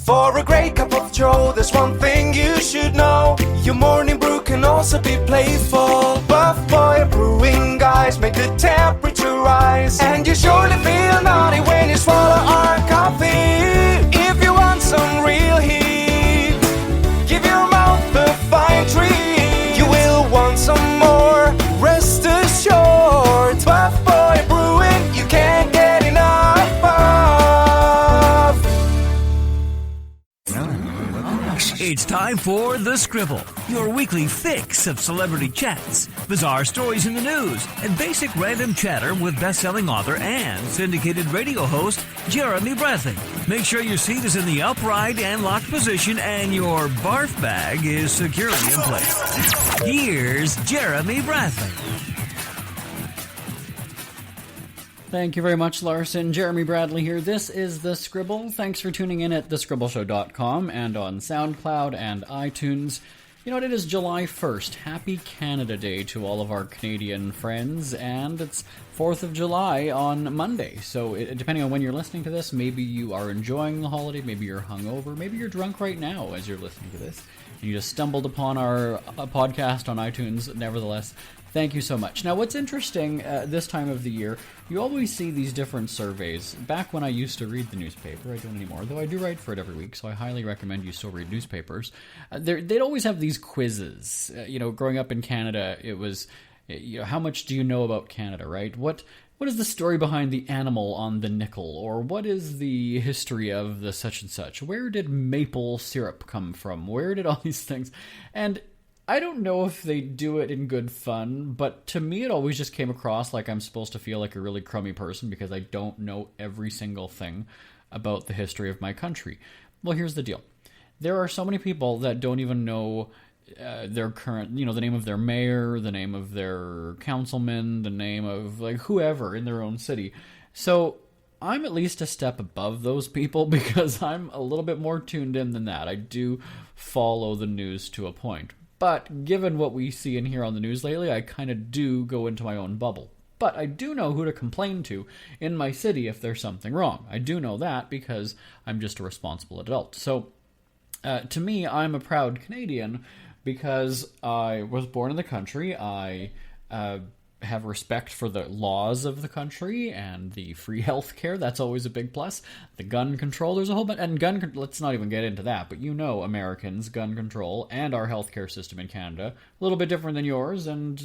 For a great cup of joe, there's one thing you should know. Your morning brew can also be playful. Buff Boy Brewing guys make the temperature rise, and you surely feel naughty when you swallow our coffee. If you want some real heat, give your mouth a fine treat. You will want some more, rest assured. Buff Boy Brewing, you can't get enough of. It's time for The Scribble, your weekly fix of celebrity chats, bizarre stories in the news, and basic random chatter with best-selling author and syndicated radio host Jeremy Bradley. Make sure your seat is in the upright and locked position and your barf bag is securely in place. Here's Jeremy Bradley. Thank you very much, Larson. Jeremy Bradley here. This is The Scribble. Thanks for tuning in at thescribbleshow.com and on SoundCloud and iTunes. You know what? It is July 1st. Happy Canada Day to all of our Canadian friends, and it's 4th of July on Monday. So depending on when you're listening to this, maybe you are enjoying the holiday, maybe you're hungover, maybe you're drunk right now as you're listening to this, and you just stumbled upon our podcast on iTunes. Nevertheless, thank you so much. Now, what's interesting this time of the year, you always see these different surveys. Back when I used to read the newspaper, I don't anymore, though I do write for it every week, so I highly recommend you still read newspapers. They'd always have these quizzes. Growing up in Canada, it was, how much do you know about Canada, right? What is the story behind the animal on the nickel? Or what is the history of the such and such? Where did maple syrup come from? Where did all these things? And I don't know if they do it in good fun, but to me it always just came across like I'm supposed to feel like a really crummy person because I don't know every single thing about the history of my country. Well, here's the deal. There are so many people that don't even know their current, the name of their mayor, the name of their councilman, the name of whoever in their own city. So I'm at least a step above those people because I'm a little bit more tuned in than that. I do follow the news to a point. But given what we see and hear on the news lately, I kind of do go into my own bubble. But I do know who to complain to in my city if there's something wrong. I do know that because I'm just a responsible adult. So to me, I'm a proud Canadian because I was born in the country. I have respect for the laws of the country and the free health care. That's always a big plus. The gun control, there's a whole bunch, and let's not even get into that, but Americans, gun control, and our healthcare system in Canada, a little bit different than yours, and,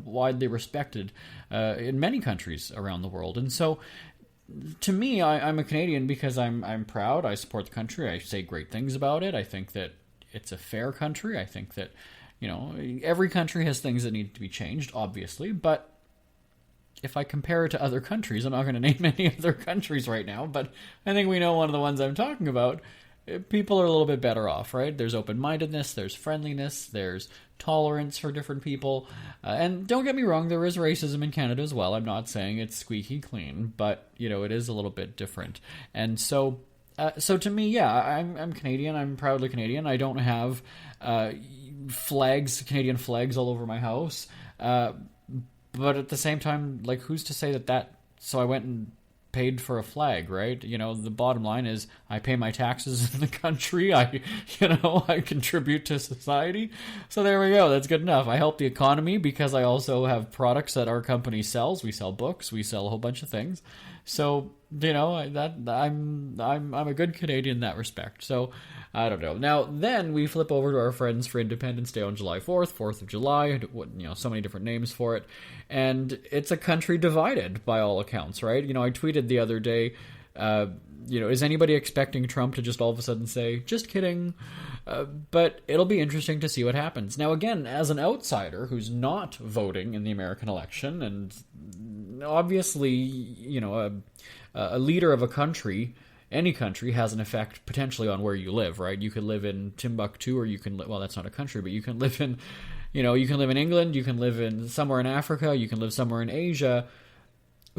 widely respected in many countries around the world. And so, to me, I'm a Canadian because I'm proud, I support the country, I say great things about it, I think that it's a fair country, I think that every country has things that need to be changed, obviously, but if I compare it to other countries, I'm not going to name any other countries right now, but I think we know one of the ones I'm talking about. People are a little bit better off, right? There's open-mindedness, there's friendliness, there's tolerance for different people, and don't get me wrong, there is racism in Canada as well. I'm not saying it's squeaky clean, but, it is a little bit different. And so to me, yeah, I'm Canadian, I'm proudly Canadian. I don't have Canadian flags all over my house, but at the same time, who's to say that so I went and paid for a flag, right? The bottom line is I pay my taxes in the country, I contribute to society, so there we go, that's good enough. I help the economy because I also have products that our company sells. We sell books, we sell a whole bunch of things, so I'm a good Canadian in that respect. So I don't know. Now then we flip over to our friends for Independence Day on July 4th, 4th of July, so many different names for it. And it's a country divided by all accounts, right? I tweeted the other day, is anybody expecting Trump to just all of a sudden say, just kidding? But it'll be interesting to see what happens. Now again, as an outsider who's not voting in the American election, and obviously, a leader of a country, any country, has an effect potentially on where you live, right? You could live in Timbuktu, or you can well, that's not a country, but you can live in, you can live in England, you can live in somewhere in Africa, you can live somewhere in Asia.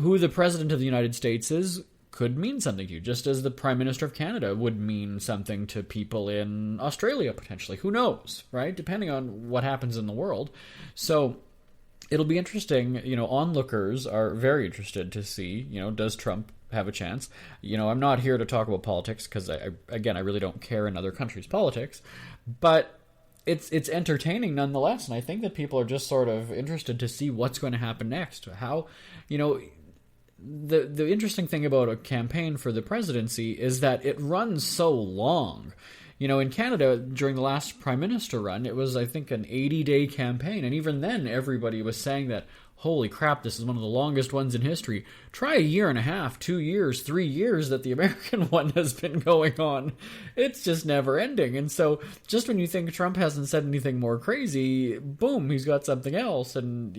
Who the president of the United States is could mean something to you, just as the Prime Minister of Canada would mean something to people in Australia, potentially. Who knows, right? Depending on what happens in the world. So it'll be interesting, onlookers are very interested to see, does Trump have a chance. I'm not here to talk about politics because, I really don't care in other countries' politics. But it's entertaining nonetheless, and I think that people are just sort of interested to see what's going to happen next. How, the interesting thing about a campaign for the presidency is that it runs so long. In Canada, during the last Prime Minister run, it was, I think, an 80-day campaign. And even then, everybody was saying that, holy crap, this is one of the longest ones in history. Try a year and a half, 2 years, 3 years that the American one has been going on. It's just never ending. And so just when you think Trump hasn't said anything more crazy, boom, he's got something else. And,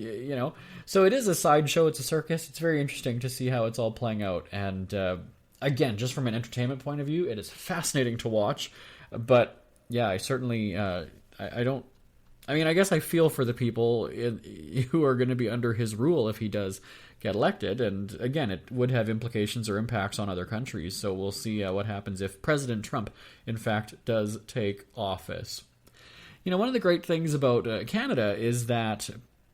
so it is a sideshow. It's a circus. It's very interesting to see how it's all playing out. And again, just from an entertainment point of view, it is fascinating to watch. But yeah, I certainly, I guess I feel for the people who are going to be under his rule if he does get elected. And again, it would have implications or impacts on other countries. So we'll see what happens if President Trump, in fact, does take office. One of the great things about Canada is that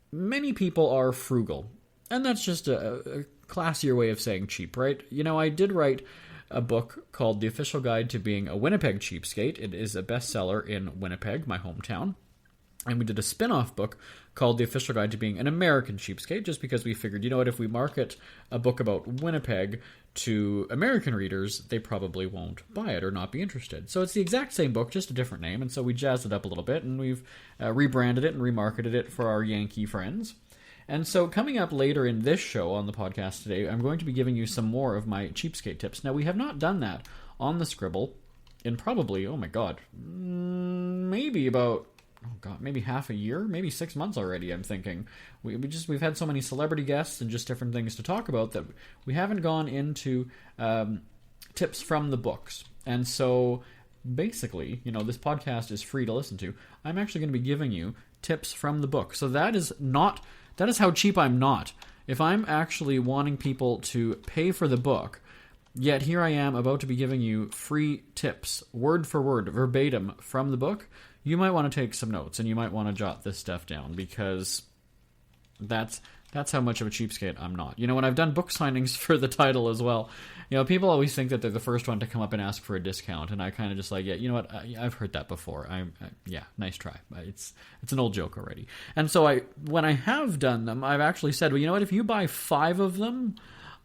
many people are frugal. And that's just a classier way of saying cheap, right? I did write a book called The Official Guide to Being a Winnipeg Cheapskate. It is a bestseller in Winnipeg, my hometown. And we did a spin-off book called The Official Guide to Being an American Cheapskate, just because we figured, if we market a book about Winnipeg to American readers, they probably won't buy it or not be interested. So it's the exact same book, just a different name, and so we jazzed it up a little bit, and we've rebranded it and remarketed it for our Yankee friends. And so coming up later in this show on the podcast today, I'm going to be giving you some more of my cheapskate tips. Now, we have not done that on the Scribble in probably, maybe about, maybe half a year, maybe 6 months already, I'm thinking. We've had so many celebrity guests and just different things to talk about that we haven't gone into tips from the books. And so basically, this podcast is free to listen to. I'm actually going to be giving you tips from the book. So that is how cheap I'm not. If I'm actually wanting people to pay for the book, yet here I am about to be giving you free tips, word for word, verbatim from the book, you might want to take some notes and you might want to jot this stuff down, because that's how much of a cheapskate I'm not. When I've done book signings for the title as well, people always think that they're the first one to come up and ask for a discount, and I kind of just like, I've heard that before. Nice try. It's an old joke already. And so when I have done them, I've actually said, if you buy 5 of them,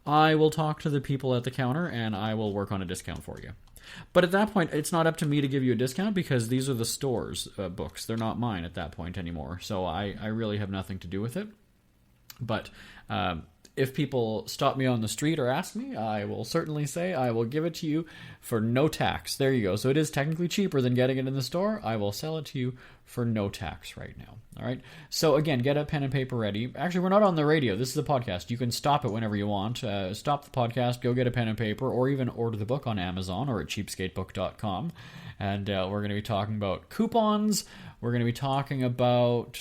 I will talk to the people at the counter and I will work on a discount for you. But at that point, it's not up to me to give you a discount, because these are the store's books. They're not mine at that point anymore. So I really have nothing to do with it. But if people stop me on the street or ask me, I will certainly say I will give it to you for no tax. There you go. So it is technically cheaper than getting it in the store. I will sell it to you for no tax right now. All right. So again, get a pen and paper ready. Actually, we're not on the radio. This is a podcast. You can stop it whenever you want. Stop the podcast, go get a pen and paper, or even order the book on Amazon or at cheapskatebook.com. And we're going to be talking about coupons. We're going to be talking about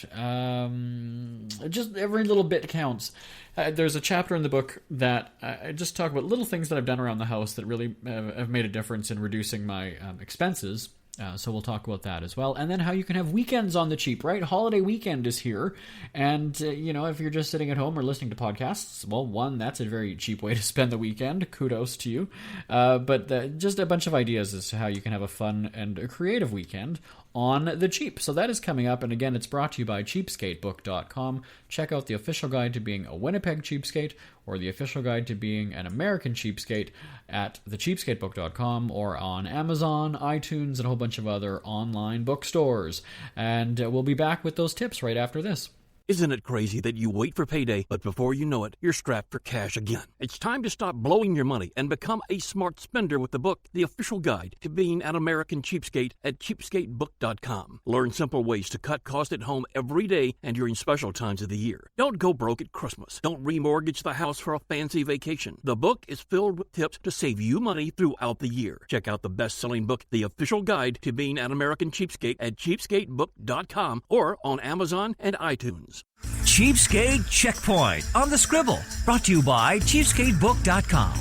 just every little bit counts. There's a chapter in the book that I just talk about little things that I've done around the house that really have made a difference in reducing my expenses. So we'll talk about that as well. And then how you can have weekends on the cheap, right? Holiday weekend is here. And, if you're just sitting at home or listening to podcasts, well, one, that's a very cheap way to spend the weekend. Kudos to you. But just a bunch of ideas as to how you can have a fun and a creative weekend on the cheap. So that is coming up. And again, it's brought to you by cheapskatebook.com. Check out the official guide to being a Winnipeg cheapskate, or the official guide to being an American cheapskate at thecheapskatebook.com, or on Amazon, iTunes, and a whole bunch of other online bookstores. And we'll be back with those tips right after this. Isn't it crazy that you wait for payday, but before you know it, you're strapped for cash again? It's time to stop blowing your money and become a smart spender with the book, The Official Guide to Being an American Cheapskate, at cheapskatebook.com. Learn simple ways to cut costs at home every day and during special times of the year. Don't go broke at Christmas. Don't remortgage the house for a fancy vacation. The book is filled with tips to save you money throughout the year. Check out the best-selling book, The Official Guide to Being an American Cheapskate, at cheapskatebook.com or on Amazon and iTunes. Cheapskate Checkpoint on the Scribble, brought to you by cheapskatebook.com.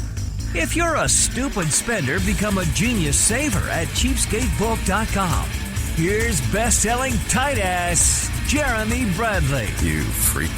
If you're a stupid spender, become a genius saver at cheapskatebook.com. Here's best-selling tight-ass Jeremy Bradley. You freak.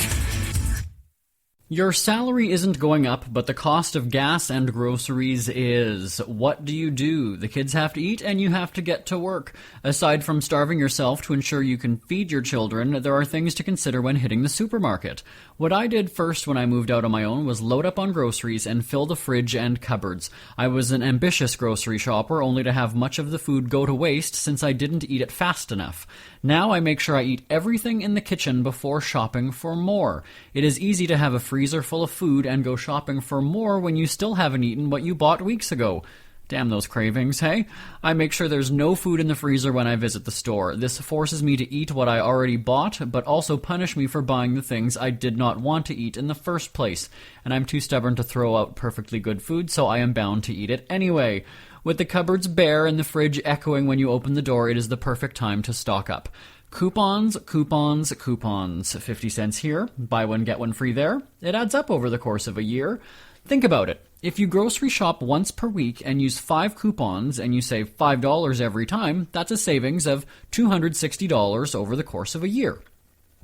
Your salary isn't going up, but the cost of gas and groceries is. What do you do? The kids have to eat and you have to get to work. Aside from starving yourself to ensure you can feed your children, there are things to consider when hitting the supermarket. What I did first when I moved out on my own was load up on groceries and fill the fridge and cupboards. I was an ambitious grocery shopper, only to have much of the food go to waste since I didn't eat it fast enough. Now I make sure I eat everything in the kitchen before shopping for more. It is easy to have a freezer full of food and go shopping for more when you still haven't eaten what you bought weeks ago. Damn those cravings, hey? I make sure there's no food in the freezer when I visit the store. This forces me to eat what I already bought, but also punish me for buying the things I did not want to eat in the first place. And I'm too stubborn to throw out perfectly good food, so I am bound to eat it anyway. With the cupboards bare and the fridge echoing when you open the door, it is the perfect time to stock up. Coupons, coupons, coupons. 50 cents here, buy one get one free there. It adds up over the course of a year. Think about it. If you grocery shop once per week and use 5 coupons and you save $5 every time, that's a savings of $260 over the course of a year.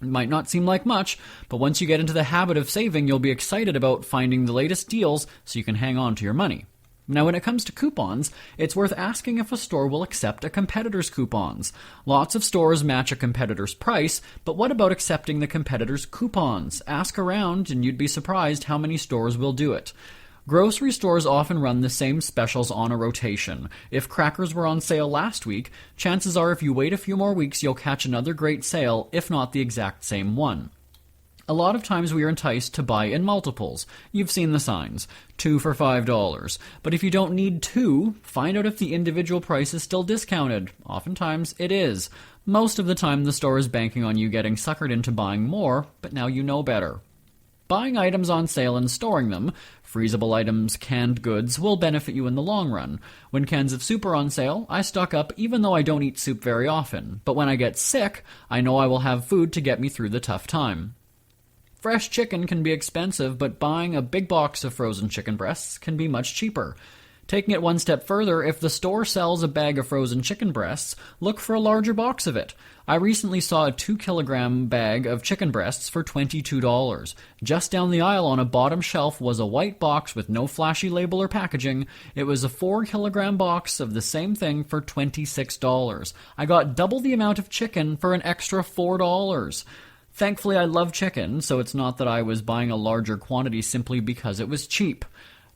It might not seem like much, but once you get into the habit of saving, you'll be excited about finding the latest deals so you can hang on to your money. Now, when it comes to coupons, it's worth asking if a store will accept a competitor's coupons. Lots of stores match a competitor's price, but what about accepting the competitor's coupons? Ask around and you'd be surprised how many stores will do it. Grocery stores often run the same specials on a rotation. If crackers were on sale last week, chances are if you wait a few more weeks you'll catch another great sale, if not the exact same one. A lot of times we are enticed to buy in multiples. You've seen the signs. 2 for $5. But if you don't need 2, find out if the individual price is still discounted. Oftentimes it is. Most of the time the store is banking on you getting suckered into buying more, but now you know better. Buying items on sale and storing them, freezable items, canned goods, will benefit you in the long run. When cans of soup are on sale, I stock up even though I don't eat soup very often. But when I get sick, I know I will have food to get me through the tough time. Fresh chicken can be expensive, but buying a big box of frozen chicken breasts can be much cheaper. Taking it one step further, if the store sells a bag of frozen chicken breasts, look for a larger box of it. I recently saw a 2-kilogram bag of chicken breasts for $22. Just down the aisle on a bottom shelf was a white box with no flashy label or packaging. It was a 4-kilogram box of the same thing for $26. I got double the amount of chicken for an extra $4. Thankfully, I love chicken, so it's not that I was buying a larger quantity simply because it was cheap.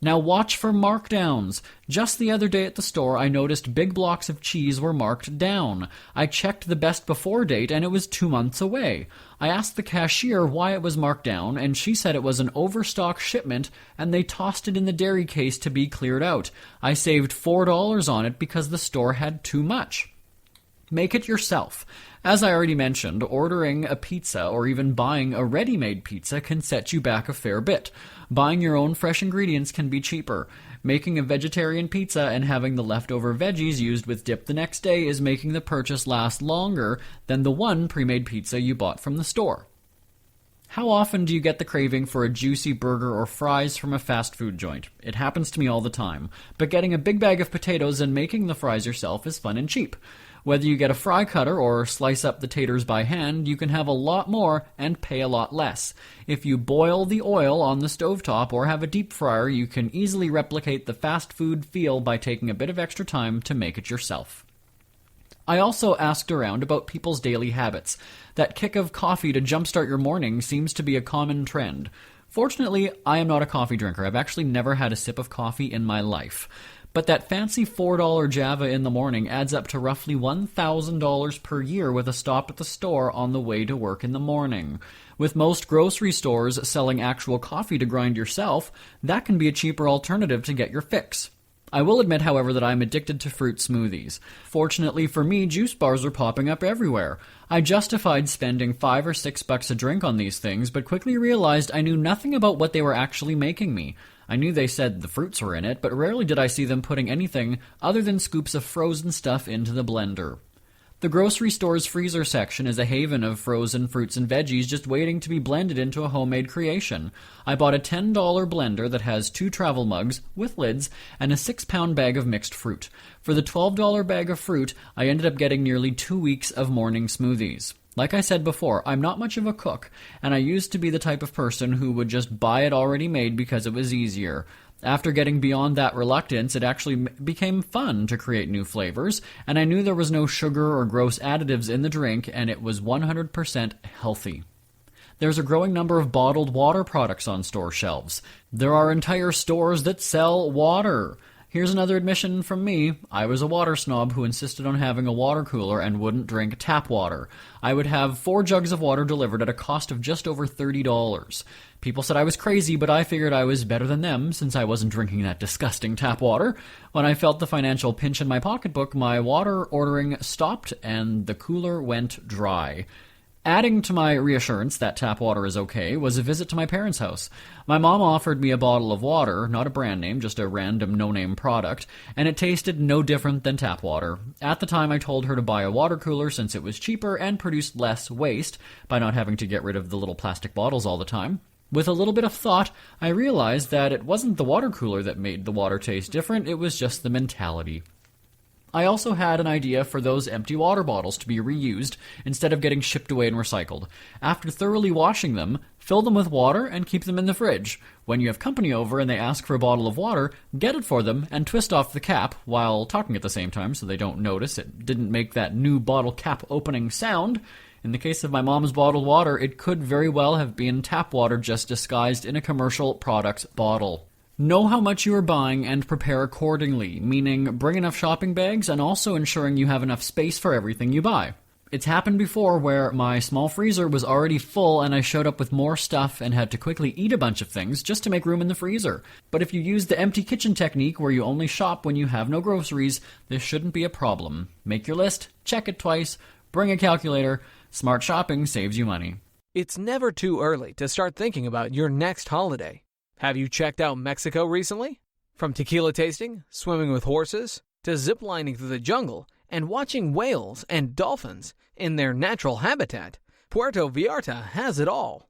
Now watch for markdowns. Just the other day at the store, I noticed big blocks of cheese were marked down. I checked the best before date, and it was 2 months away. I asked the cashier why it was marked down, and she said it was an overstock shipment, and they tossed it in the dairy case to be cleared out. I saved $4 on it because the store had too much. Make it yourself. As I already mentioned, ordering a pizza or even buying a ready-made pizza can set you back a fair bit. Buying your own fresh ingredients can be cheaper. Making a vegetarian pizza and having the leftover veggies used with dip the next day is making the purchase last longer than the one pre-made pizza you bought from the store. How often do you get the craving for a juicy burger or fries from a fast food joint? It happens to me all the time, but getting a big bag of potatoes and making the fries yourself is fun and cheap. Whether you get a fry cutter or slice up the taters by hand, you can have a lot more and pay a lot less. If you boil the oil on the stovetop or have a deep fryer, you can easily replicate the fast food feel by taking a bit of extra time to make it yourself. I also asked around about people's daily habits. That kick of coffee to jumpstart your morning seems to be a common trend. Fortunately, I am not a coffee drinker. I've actually never had a sip of coffee in my life. But that fancy $4 Java in the morning adds up to roughly $1,000 per year with a stop at the store on the way to work in the morning. With most grocery stores selling actual coffee to grind yourself, that can be a cheaper alternative to get your fix. I will admit, however, that I'm addicted to fruit smoothies. Fortunately for me, juice bars are popping up everywhere. I justified spending $5 or $6 a drink on these things, but quickly realized I knew nothing about what they were actually making me. I knew they said the fruits were in it, but rarely did I see them putting anything other than scoops of frozen stuff into the blender. The grocery store's freezer section is a haven of frozen fruits and veggies just waiting to be blended into a homemade creation. I bought a $10 blender that has 2 travel mugs with lids and a 6-pound bag of mixed fruit. For the $12 bag of fruit, I ended up getting nearly 2 weeks of morning smoothies. Like I said before, I'm not much of a cook, and I used to be the type of person who would just buy it already made because it was easier. After getting beyond that reluctance, it actually became fun to create new flavors, and I knew there was no sugar or gross additives in the drink, and it was 100% healthy. There's a growing number of bottled water products on store shelves. There are entire stores that sell water. Here's another admission from me. I was a water snob who insisted on having a water cooler and wouldn't drink tap water. I would have 4 jugs of water delivered at a cost of just over $30. People said I was crazy, but I figured I was better than them since I wasn't drinking that disgusting tap water. When I felt the financial pinch in my pocketbook, my water ordering stopped and the cooler went dry. Adding to my reassurance that tap water is okay was a visit to my parents' house. My mom offered me a bottle of water, not a brand name, just a random no-name product, and it tasted no different than tap water. At the time, I told her to buy a water cooler since it was cheaper and produced less waste by not having to get rid of the little plastic bottles all the time. With a little bit of thought, I realized that it wasn't the water cooler that made the water taste different, it was just the mentality. I also had an idea for those empty water bottles to be reused instead of getting shipped away and recycled. After thoroughly washing them, fill them with water and keep them in the fridge. When you have company over and they ask for a bottle of water, get it for them and twist off the cap while talking at the same time so they don't notice it didn't make that new bottle cap opening sound. In the case of my mom's bottled water, it could very well have been tap water just disguised in a commercial product's bottle. Know how much you are buying and prepare accordingly, meaning bring enough shopping bags and also ensuring you have enough space for everything you buy. It's happened before where my small freezer was already full and I showed up with more stuff and had to quickly eat a bunch of things just to make room in the freezer. But if you use the empty kitchen technique where you only shop when you have no groceries, this shouldn't be a problem. Make your list, check it twice, bring a calculator. Smart shopping saves you money. It's never too early to start thinking about your next holiday. Have you checked out Mexico recently? From tequila tasting, swimming with horses, to ziplining through the jungle and watching whales and dolphins in their natural habitat, Puerto Vallarta has it all.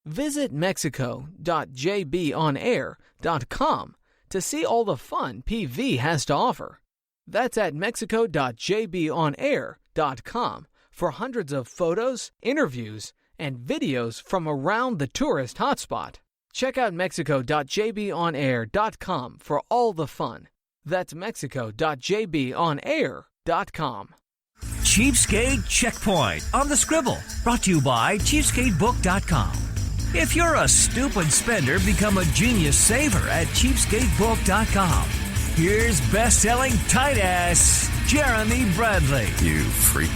Visit mexico.jbonair.com to see all the fun PV has to offer. That's at mexico.jbonair.com for hundreds of photos, interviews, and videos from around the tourist hotspot. Check out mexico.jbonair.com for all the fun. That's mexico.jbonair.com. Cheapskate Checkpoint on the Scribble, brought to you by cheapskatebook.com. If you're a stupid spender, become a genius saver at cheapskatebook.com. Here's best-selling tight-ass Jeremy Bradley. You freak.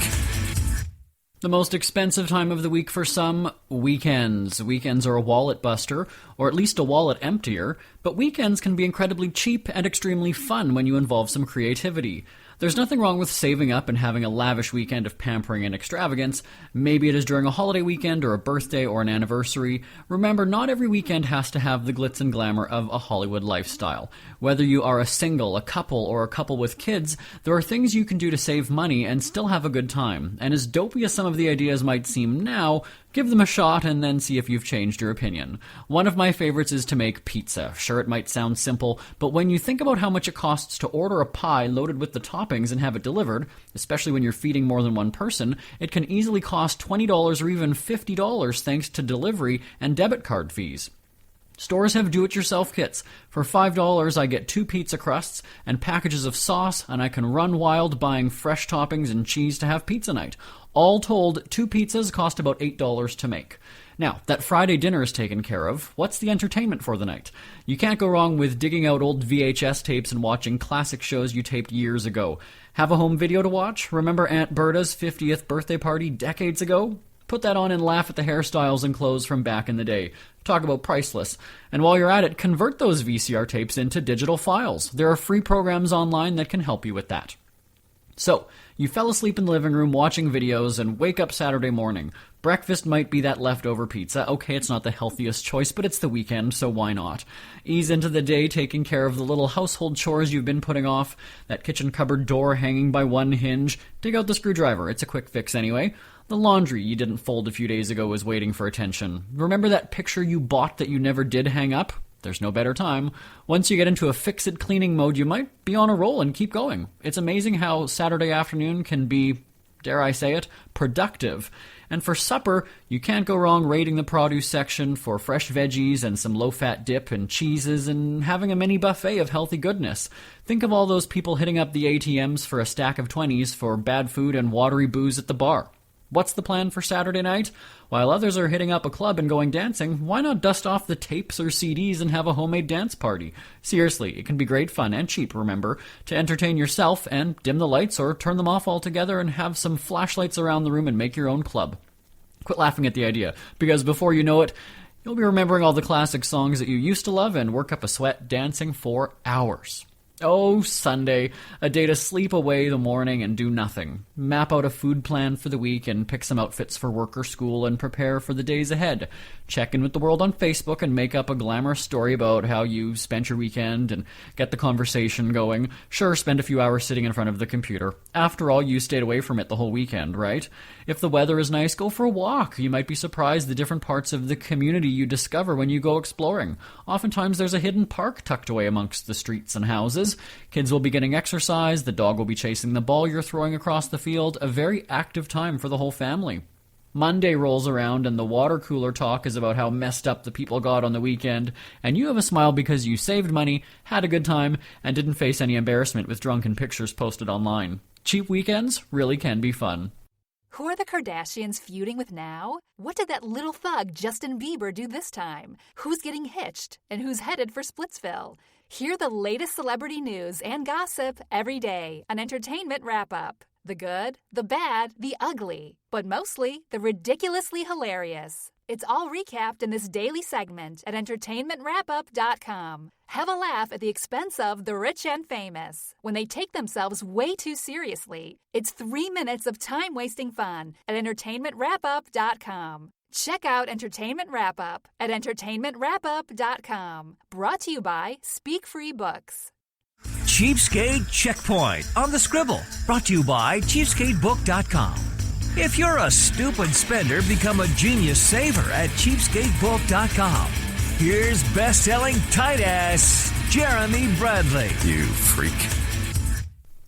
The most expensive time of the week for some, weekends. Weekends are a wallet buster, or at least a wallet emptier, but weekends can be incredibly cheap and extremely fun when you involve some creativity. There's nothing wrong with saving up and having a lavish weekend of pampering and extravagance. Maybe it is during a holiday weekend or a birthday or an anniversary. Remember, not every weekend has to have the glitz and glamour of a Hollywood lifestyle. Whether you are a single, a couple, or a couple with kids, there are things you can do to save money and still have a good time. And as dopey as some of the ideas might seem now, give them a shot and then see if you've changed your opinion. One of my favorites is to make pizza. Sure, it might sound simple, but when you think about how much it costs to order a pie loaded with the toppings and have it delivered, especially when you're feeding more than one person, it can easily cost $20 or even $50 thanks to delivery and debit card fees. Stores have do-it-yourself kits. For $5, I get 2 pizza crusts and packages of sauce, and I can run wild buying fresh toppings and cheese to have pizza night. All told, 2 pizzas cost about $8 to make. Now, that Friday dinner is taken care of. What's the entertainment for the night? You can't go wrong with digging out old VHS tapes and watching classic shows you taped years ago. Have a home video to watch? Remember Aunt Berta's 50th birthday party decades ago? Put that on and laugh at the hairstyles and clothes from back in the day. Talk about priceless. And while you're at it, convert those VCR tapes into digital files. There are free programs online that can help you with that. So, you fell asleep in the living room watching videos and wake up Saturday morning. Breakfast might be that leftover pizza. Okay, it's not the healthiest choice, but it's the weekend, so why not? Ease into the day taking care of the little household chores you've been putting off, that kitchen cupboard door hanging by one hinge. Dig out the screwdriver. It's a quick fix anyway. The laundry you didn't fold a few days ago is waiting for attention. Remember that picture you bought that you never did hang up? There's no better time. Once you get into a fix-it cleaning mode, you might be on a roll and keep going. It's amazing how Saturday afternoon can be dare I say it, productive. And for supper, you can't go wrong raiding the produce section for fresh veggies and some low-fat dip and cheeses and having a mini buffet of healthy goodness. Think of all those people hitting up the ATMs for a stack of 20s for bad food and watery booze at the bar. What's the plan for Saturday night? While others are hitting up a club and going dancing, why not dust off the tapes or CDs and have a homemade dance party? Seriously, it can be great fun and cheap, remember, to entertain yourself and dim the lights or turn them off altogether and have some flashlights around the room and make your own club. Quit laughing at the idea, because before you know it, you'll be remembering all the classic songs that you used to love and work up a sweat dancing for hours. Oh, Sunday, a day to sleep away the morning and do nothing. Map out a food plan for the week and pick some outfits for work or school and prepare for the days ahead. Check in with the world on Facebook and make up a glamorous story about how you spent your weekend and get the conversation going. Sure, spend a few hours sitting in front of the computer. After all, you stayed away from it the whole weekend, right? If the weather is nice, go for a walk. You might be surprised the different parts of the community you discover when you go exploring. Oftentimes there's a hidden park tucked away amongst the streets and houses. Kids will be getting exercise, the dog will be chasing the ball you're throwing across the field, a very active time for the whole family. Monday rolls around and the water cooler talk is about how messed up the people got on the weekend, and you have a smile because you saved money, had a good time, and didn't face any embarrassment with drunken pictures posted online. Cheap weekends really can be fun. Who are the Kardashians feuding with now? What did that little thug Justin Bieber do this time? Who's getting hitched? And who's headed for Splitsville? Hear the latest celebrity news and gossip every day on Entertainment Wrap-Up. The good, the bad, the ugly, but mostly the ridiculously hilarious. It's all recapped in this daily segment at entertainmentwrapup.com. Have a laugh at the expense of the rich and famous when they take themselves way too seriously. It's 3 minutes of time-wasting fun at entertainmentwrapup.com. Check out Entertainment Wrap-Up at entertainmentwrapup.com. Brought to you by Speak Free Books. Cheapskate Checkpoint on the Scribble. Brought to you by cheapskatebook.com. If you're a stupid spender, become a genius saver at cheapskatebook.com. Here's best-selling tight-ass Jeremy Bradley. You freak.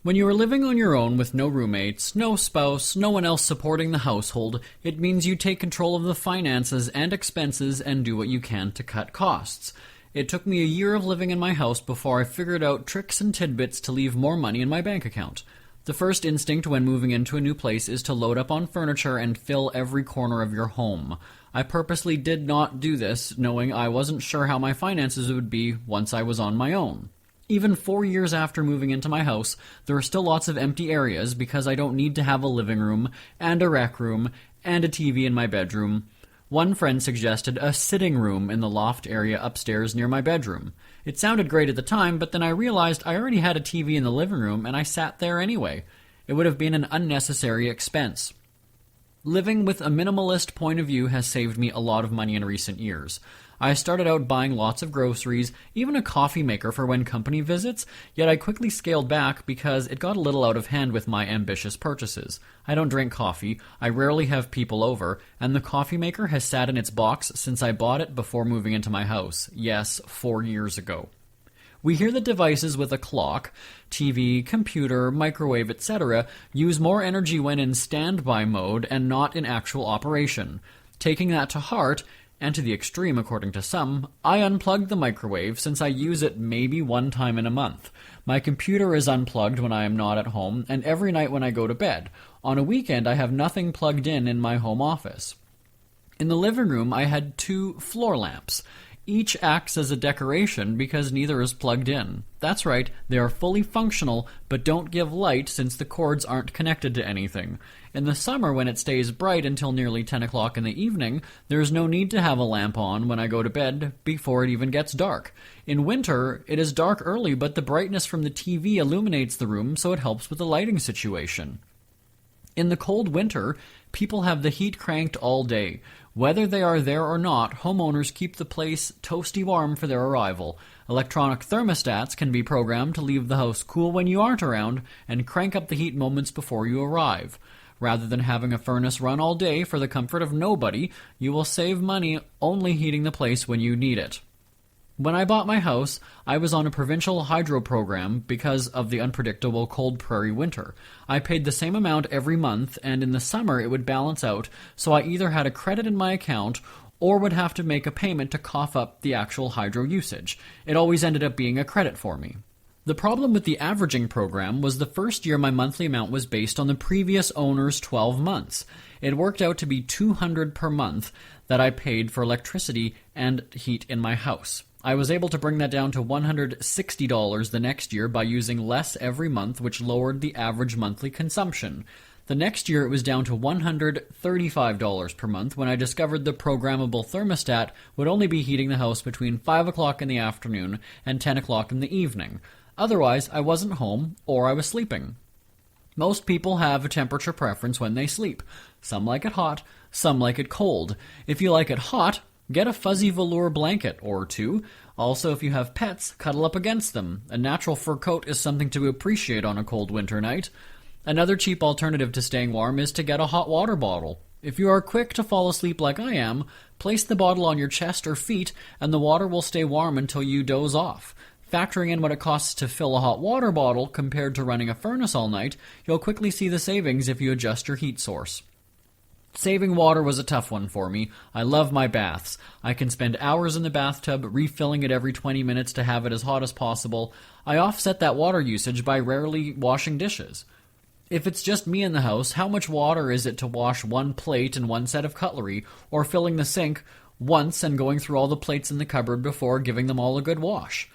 When you are living on your own with no roommates, no spouse, no one else supporting the household, it means you take control of the finances and expenses and do what you can to cut costs. It took me a year of living in my house before I figured out tricks and tidbits to leave more money in my bank account. The first instinct when moving into a new place is to load up on furniture and fill every corner of your home. I purposely did not do this, knowing I wasn't sure how my finances would be once I was on my own. Even 4 years after moving into my house, there are still lots of empty areas because I don't need to have a living room, and a rec room, and a TV in my bedroom. One friend suggested a sitting room in the loft area upstairs near my bedroom. It sounded great at the time, but then I realized I already had a TV in the living room and I sat there anyway. It would have been an unnecessary expense. Living with a minimalist point of view has saved me a lot of money in recent years. I started out buying lots of groceries, even a coffee maker for when company visits, yet I quickly scaled back because it got a little out of hand with my ambitious purchases. I don't drink coffee, I rarely have people over, and the coffee maker has sat in its box since I bought it before moving into my house. Yes, 4 years ago. We hear that devices with a clock, TV, computer, microwave, etc. use more energy when in standby mode and not in actual operation. Taking that to heart, and to the extreme according to some, I unplugged the microwave since I use it maybe one time in a month. My computer is unplugged when I am not at home, and every night when I go to bed. On a weekend, I have nothing plugged in my home office. In the living room, I had 2 floor lamps. Each acts as a decoration because neither is plugged in. That's right, they are fully functional, but don't give light since the cords aren't connected to anything. In the summer, when it stays bright until nearly 10 o'clock in the evening, there is no need to have a lamp on when I go to bed before it even gets dark. In winter, it is dark early, but the brightness from the TV illuminates the room, so it helps with the lighting situation. In the cold winter, people have the heat cranked all day. Whether they are there or not, homeowners keep the place toasty warm for their arrival. Electronic thermostats can be programmed to leave the house cool when you aren't around and crank up the heat moments before you arrive. Rather than having a furnace run all day for the comfort of nobody, you will save money only heating the place when you need it. When I bought my house, I was on a provincial hydro program because of the unpredictable cold prairie winter. I paid the same amount every month, and in the summer it would balance out, so I either had a credit in my account or would have to make a payment to cough up the actual hydro usage. It always ended up being a credit for me. The problem with the averaging program was the first year my monthly amount was based on the previous owner's 12 months. It worked out to be $200 per month that I paid for electricity and heat in my house. I was able to bring that down to $160 the next year by using less every month, which lowered the average monthly consumption. The next year it was down to $135 per month when I discovered the programmable thermostat would only be heating the house between 5 o'clock in the afternoon and 10 o'clock in the evening. Otherwise, I wasn't home or I was sleeping. Most people have a temperature preference when they sleep. Some like it hot, some like it cold. If you like it hot, get a fuzzy velour blanket or two. Also, if you have pets, cuddle up against them. A natural fur coat is something to appreciate on a cold winter night. Another cheap alternative to staying warm is to get a hot water bottle. If you are quick to fall asleep like I am, place the bottle on your chest or feet and the water will stay warm until you doze off. Factoring in what it costs to fill a hot water bottle compared to running a furnace all night, you'll quickly see the savings if you adjust your heat source. Saving water was a tough one for me. I love my baths. I can spend hours in the bathtub, refilling it every 20 minutes to have it as hot as possible. I offset that water usage by rarely washing dishes. If it's just me in the house, how much water is it to wash one plate and one set of cutlery, or filling the sink once and going through all the plates in the cupboard before giving them all a good wash?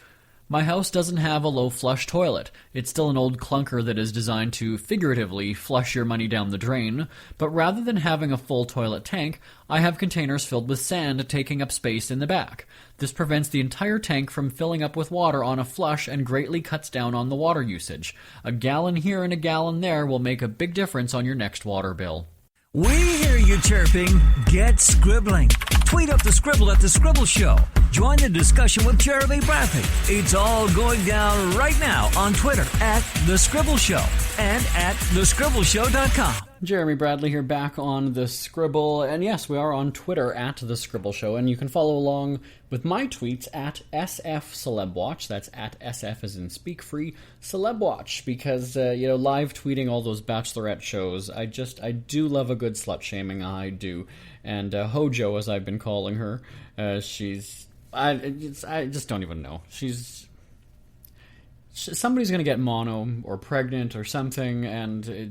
My house doesn't have a low flush toilet. It's still an old clunker that is designed to, figuratively, flush your money down the drain, but rather than having a full toilet tank, I have containers filled with sand taking up space in the back. This prevents the entire tank from filling up with water on a flush and greatly cuts down on the water usage. A gallon here and a gallon there will make a big difference on your next water bill. We hear you chirping. Get scribbling. Tweet up the Scribble at The Scribble Show. Join the discussion with Jeremy Bradley. It's all going down right now on Twitter at The Scribble Show and at thescribbleshow.com. Jeremy Bradley here, back on The Scribble. And yes, we are on Twitter at The Scribble Show, and you can follow along with my tweets at SF Celebwatch. That's at SF as in Speak Free Celebwatch, because, live tweeting all those Bachelorette shows, I do love a good slut-shaming, I do. And Hojo, as I've been calling her, I just don't even know. Somebody's going to get mono or pregnant or something, and I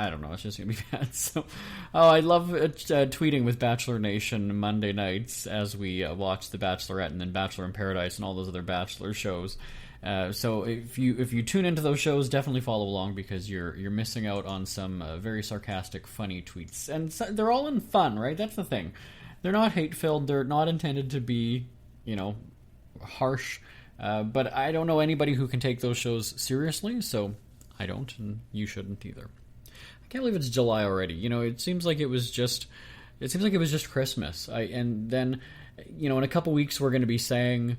don't know, it's just going to be bad. So, I love tweeting with Bachelor Nation Monday nights as we watch The Bachelorette and then Bachelor in Paradise and all those other Bachelor shows. So if you tune into those shows, definitely follow along, because you're missing out on some very sarcastic, funny tweets. And they're all in fun, right? That's the thing. They're not hate-filled. They're not intended to be, harsh. But I don't know anybody who can take those shows seriously, so I don't, and you shouldn't either. I can't believe it's July already. It seems like it was just Christmas. And then, in a couple weeks we're going to be saying,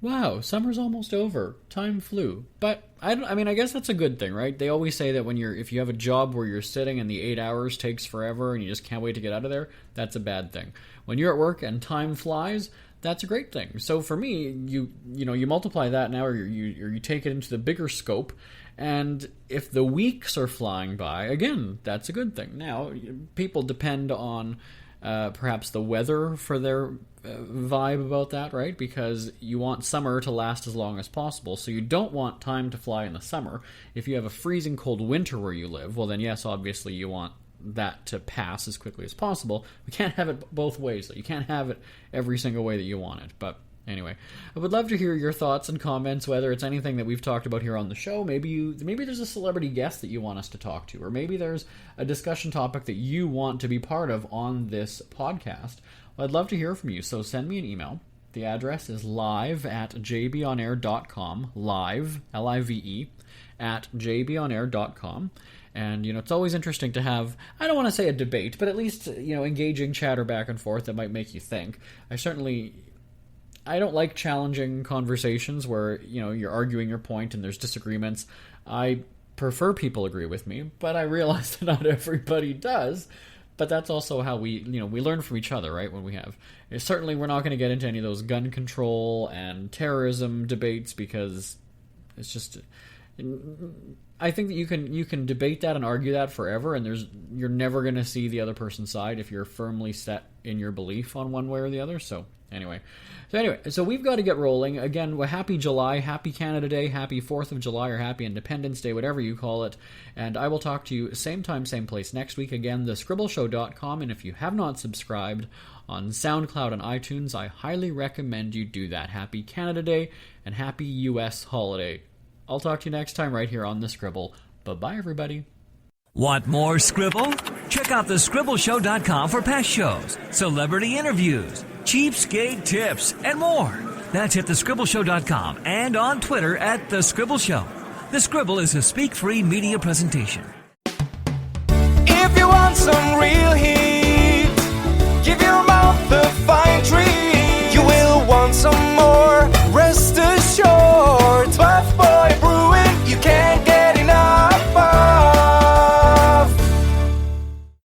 wow, summer's almost over. Time flew. But I guess that's a good thing, right? They always say that if you have a job where you're sitting and the 8 hours takes forever and you just can't wait to get out of there, that's a bad thing. When you're at work and time flies, that's a great thing. So for me, you multiply that now, or you take it into the bigger scope, and if the weeks are flying by, again, that's a good thing. Now, people depend on perhaps the weather for their vibe about that, right? Because you want summer to last as long as possible, so you don't want time to fly in the summer. If you have a freezing cold winter where you live, well then yes, obviously you want that to pass as quickly as possible. We can't have it both ways, though. You can't have it every single way that you want it. But anyway, I would love to hear your thoughts and comments, whether it's anything that we've talked about here on the show. Maybe there's a celebrity guest that you want us to talk to, or maybe there's a discussion topic that you want to be part of on this podcast. Well, I'd love to hear from you, so send me an email. The address is live@jbonair.com, live, L-I-V-E, at jbonair.com. And, it's always interesting to have, I don't want to say a debate, but at least, engaging chatter back and forth that might make you think. I don't like challenging conversations where, you're arguing your point and there's disagreements. I prefer people agree with me, but I realize that not everybody does. but that's also how we learn from each other, right? When we have, certainly we're not going to get into any of those gun control and terrorism debates, because it's just, I think that you can debate that and argue that forever, and you're never going to see the other person's side if you're firmly set in your belief on one way or the other. So anyway, we've got to get rolling. Again, well, happy July, happy Canada Day, happy 4th of July, or happy Independence Day, whatever you call it. And I will talk to you same time, same place next week. Again, thescribbleshow.com. And if you have not subscribed on SoundCloud and iTunes, I highly recommend you do that. Happy Canada Day and happy U.S. holiday. I'll talk to you next time right here on The Scribble. Bye-bye, everybody. Want more Scribble? Check out thescribbleshow.com for past shows, celebrity interviews, cheapskate tips, and more. That's at thescribbleshow.com and on Twitter at The Scribble Show. The Scribble is a speak-free media presentation. If you want some real heat,